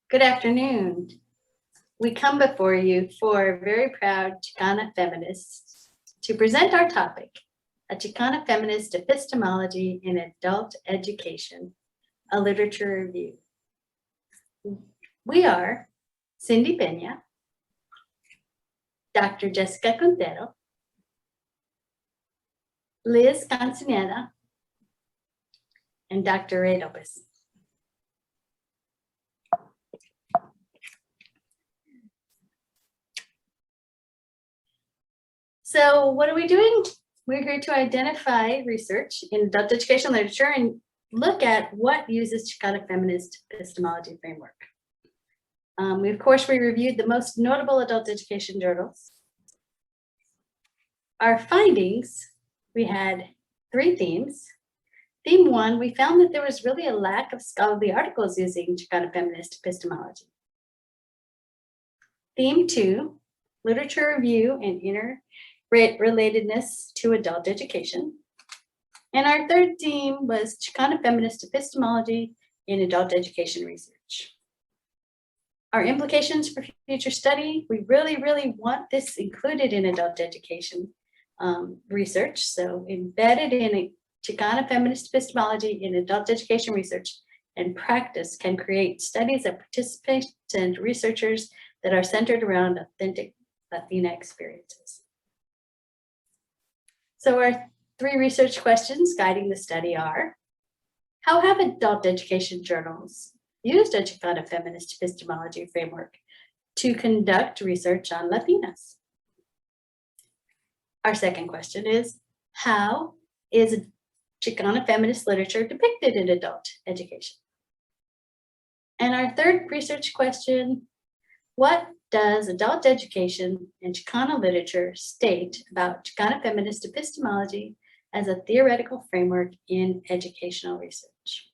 Good afternoon. We come before you four very proud Chicana feminists to present our topic, a Chicana feminist epistemology in adult education, a literature review. We are Cindy Peña, Dr. Jessica Quintero, Liz Cancineda, and Dr. Ray Lopez. So what are we doing? We're here to identify research in adult education literature and look at what uses Chicana feminist epistemology framework. Of course, we reviewed the most notable adult education journals. Our findings, we had 3 themes. Theme 1, we found that there was really a lack of scholarly articles using Chicana feminist epistemology. Theme 2, literature review and interrelatedness to adult education. And our third theme was Chicana feminist epistemology in adult education research. Our implications for future study, we really want this included in adult education research. So embedded in a Chicana feminist epistemology in adult education research and practice can create studies of participants and researchers that are centered around authentic Latina experiences. So our 3 research questions guiding the study are, how have adult education journals used a Chicana feminist epistemology framework to conduct research on Latinas? Our second question is, how is Chicana feminist literature depicted in adult education? And our third research question, what does adult education and Chicana literature state about Chicana feminist epistemology as a theoretical framework in educational research?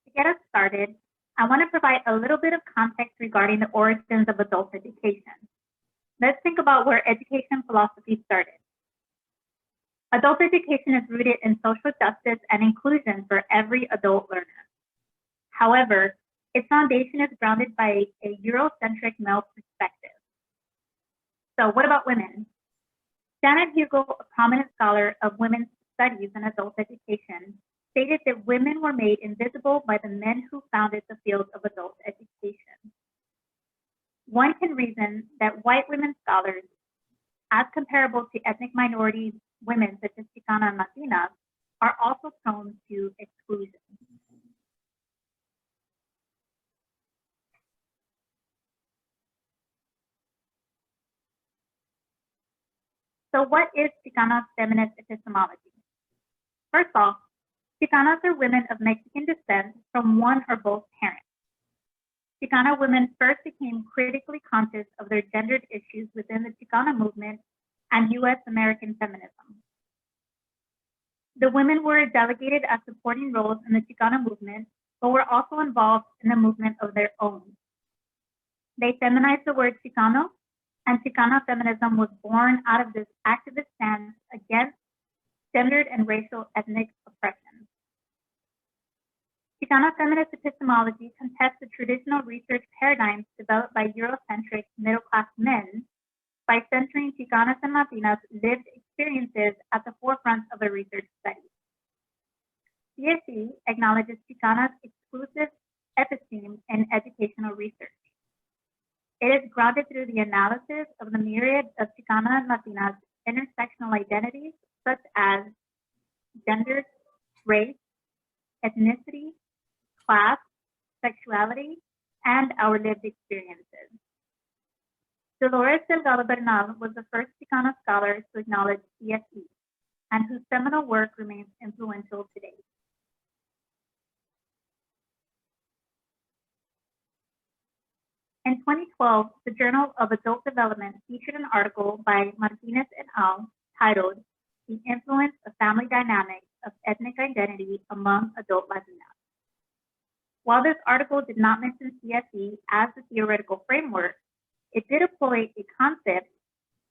To get us started, I want to provide a little bit of context regarding the origins of adult education. Let's think about where education philosophy started. Adult education is rooted in social justice and inclusion for every adult learner. However, its foundation is grounded by a Eurocentric male perspective. So what about women? Janet Hugel, a prominent scholar of women's studies and adult education, stated that women were made invisible by the men who founded the field of adult education. One can reason that white women scholars, as comparable to ethnic minority women such as Chicana and Latina, are also prone to exclusion. So what is Chicana feminist epistemology? First off, Chicanas are women of Mexican descent from one or both parents. Chicana women first became critically conscious of their gendered issues within the Chicana movement and U.S. American feminism. The women were delegated as supporting roles in the Chicana movement, but were also involved in the movement of their own. They feminized the word Chicano, and Chicana feminism was born out of this activist stance against gendered and racial ethnic oppression. Chicana feminist epistemology contests the traditional research paradigms developed by Eurocentric middle-class men by centering Chicanas and Latinas' lived experiences at the forefront of their research studies. CSE acknowledges Chicana's exclusive episteme in educational research. It is grounded through the analysis of the myriad of Chicana and Latinas' intersectional identities, such as gender, race, ethnicity, class, sexuality, and our lived experiences. Dolores Delgado Bernal was the first Chicana scholar to acknowledge CSE, and whose seminal work remains influential today. In 2012, the Journal of Adult Development featured an article by Martinez et al. Titled, "The Influence of Family Dynamics of Ethnic Identity Among Adult Latinas." While this article did not mention CSE as the theoretical framework, it did employ a concept,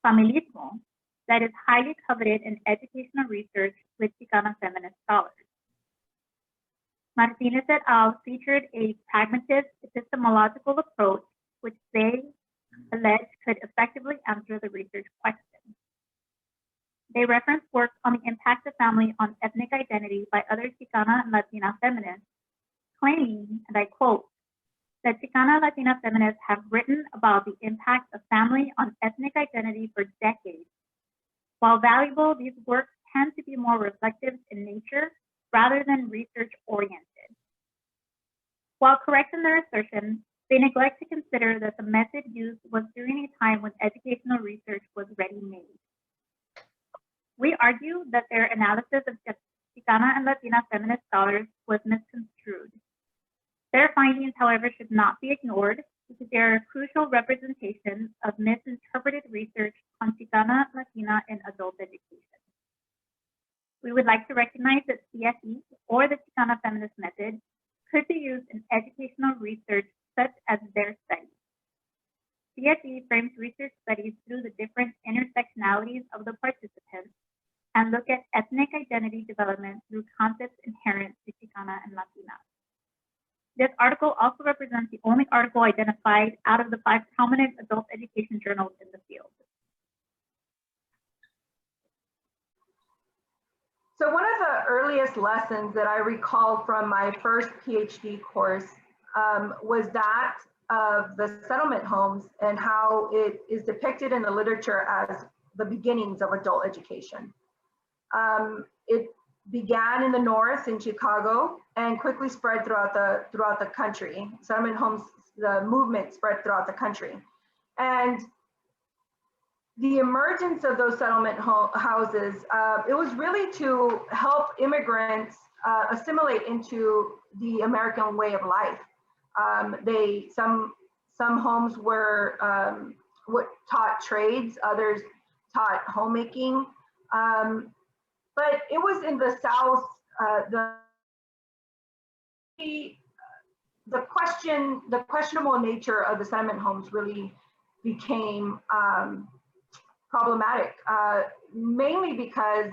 familismo, that is highly coveted in educational research with Chicana feminist scholars. Martinez et al. Featured a pragmatist epistemological approach which they alleged could effectively answer the research question. They referenced work on the impact of family on ethnic identity by other Chicana and Latina feminists, claiming, and I quote, that Chicana and Latina feminists have written about the impact of family on ethnic identity for decades. While valuable, these works tend to be more reflective in nature rather than research-oriented. While correct in their assertion, they neglect to consider that the method used was during a time when educational research was ready-made. We argue that their analysis of Chicana and Latina feminist scholars was misconstrued. Their findings, however, should not be ignored because they are a crucial representation of misinterpreted research on Chicana, Latina, and adult education. We would like to recognize that CFE, or the Chicana feminist method, could be used in educational research such as their study. CFE frames research studies through the different intersectionalities of the participants and look at ethnic identity development through concepts inherent to Chicana and Latina. This article also represents the only article identified out of the 5 prominent adult education journals in the field. So one of the earliest lessons that I recall from my first PhD course was that of the settlement homes and how it is depicted in the literature as the beginnings of adult education. It began in the north in Chicago and quickly spread throughout the country. Settlement homes, the movement spread throughout the country. And the emergence of those settlement houses, it was really to help immigrants assimilate into the American way of life. Some homes were what taught trades, others taught homemaking. But it was in the South, the questionable nature of the settlement homes really became problematic, mainly because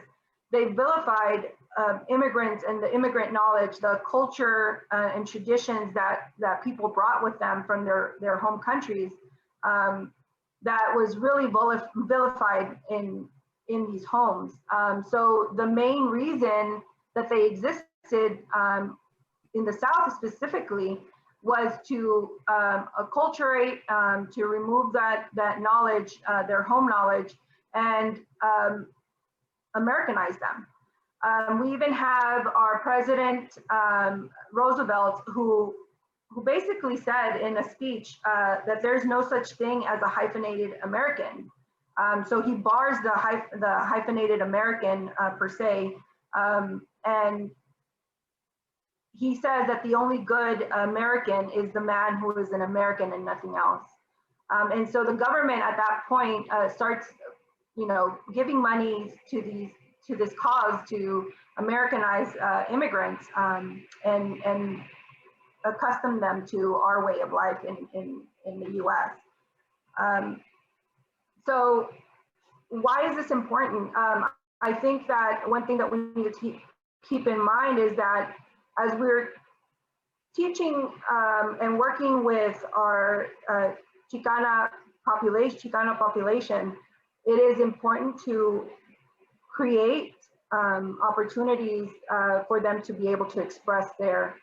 they vilified immigrants and the immigrant knowledge, the culture and traditions that people brought with them from their home countries, that was really vilified in these homes. So the main reason that they existed in the South specifically was to acculturate, to remove that knowledge, their home knowledge, and Americanize them. We even have our president, Roosevelt, who basically said in a speech that there's no such thing as a hyphenated American. So he bars the hyphenated American per se, and he says that the only good American is the man who is an American and nothing else. And so the government at that point starts, giving money to this cause to Americanize immigrants and accustom them to our way of life in the U.S. So why is this important? I think that one thing that we need to keep in mind is that as we're teaching and working with our Chicana population, it is important to create opportunities for them to be able to express their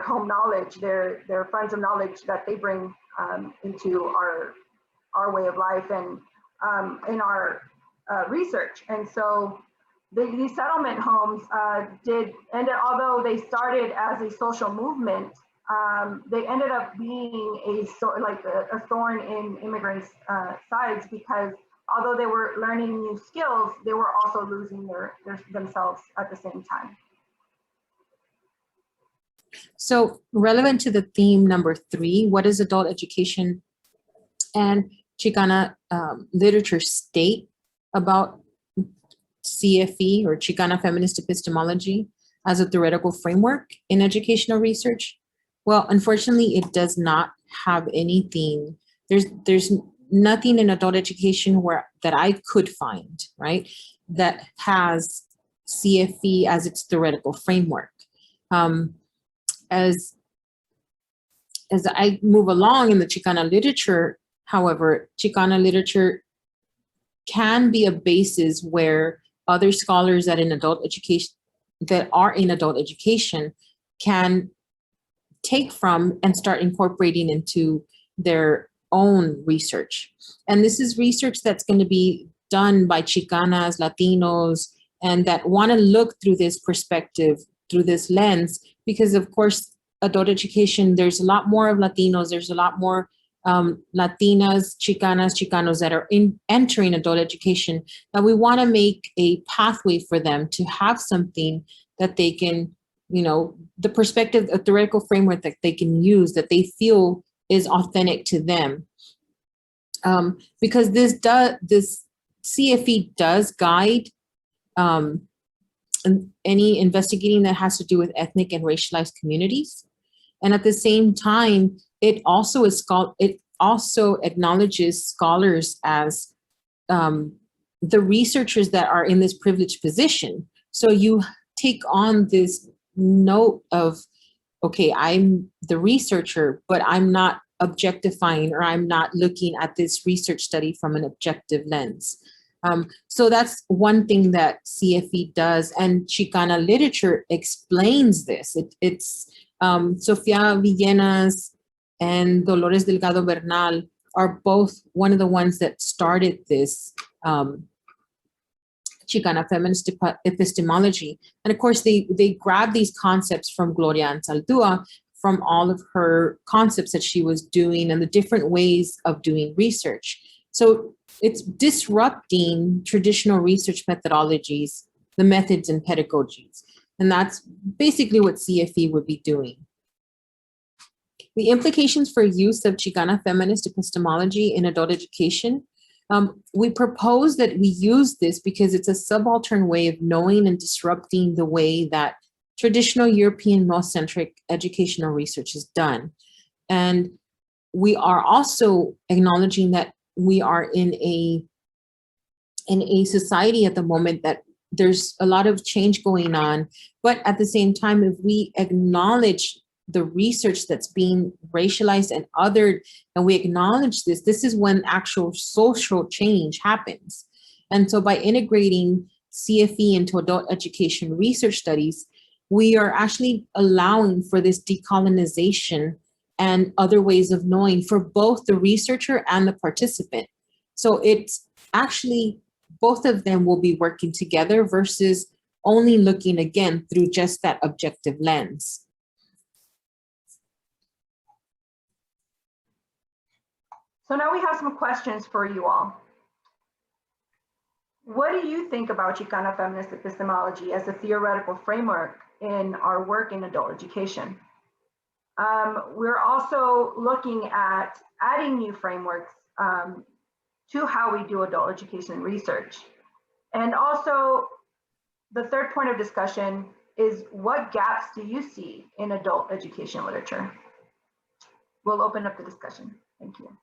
home knowledge, their funds of knowledge that they bring into our way of life and in our research. And so these settlement homes although they started as a social movement, they ended up being a thorn in immigrants' sides, because although they were learning new skills, they were also losing themselves at the same time. So relevant to the theme number 3, what does adult education and Chicana literature state about CFE, or Chicana Feminist Epistemology, as a theoretical framework in educational research? Well, unfortunately, it does not have anything. There's nothing in adult education that I could find, right, that has CFE as its theoretical framework. As I move along in the Chicana literature, however, Chicana literature can be a basis where other scholars that are in adult education can take from and start incorporating into their own research. And this is research that's going to be done by Chicanas, Latinos, and that want to look through this perspective, through this lens, because of course, adult education, there's a lot more of Latinos, there's a lot more Latinas, Chicanas, Chicanos that are entering adult education, that we want to make a pathway for them to have something that they can, the perspective, a theoretical framework that they can use, that they feel is authentic to them. Because this CFE does guide any investigating that has to do with ethnic and racialized communities. And at the same time, it also acknowledges scholars as the researchers that are in this privileged position. So you take on this note of, okay, I'm the researcher, but I'm not objectifying, or I'm not looking at this research study from an objective lens. So that's one thing that CFE does, and Chicana literature explains this. It's Sofia Villenas and Dolores Delgado Bernal are both one of the ones that started this Chicana Feminist epistemology. And of course, they grabbed these concepts from Gloria Anzaldúa, from all of her concepts that she was doing and the different ways of doing research. So it's disrupting traditional research methodologies, the methods and pedagogies. And that's basically what CFE would be doing. The implications for use of Chicana feminist epistemology in adult education. We propose that we use this because it's a subaltern way of knowing and disrupting the way that traditional European male-centric educational research is done. And we are also acknowledging that we are in a society at the moment that there's a lot of change going on, but at the same time, if we acknowledge the research that's being racialized and othered, and we acknowledge this is when actual social change happens. And so by integrating CFE into adult education research studies, we are actually allowing for this decolonization and other ways of knowing for both the researcher and the participant. So it's actually, both of them will be working together versus only looking again through just that objective lens. So now we have some questions for you all. What do you think about Chicana feminist epistemology as a theoretical framework in our work in adult education? We're also looking at adding new frameworks to how we do adult education research. And also, the third point of discussion is, what gaps do you see in adult education literature? We'll open up the discussion. Thank you.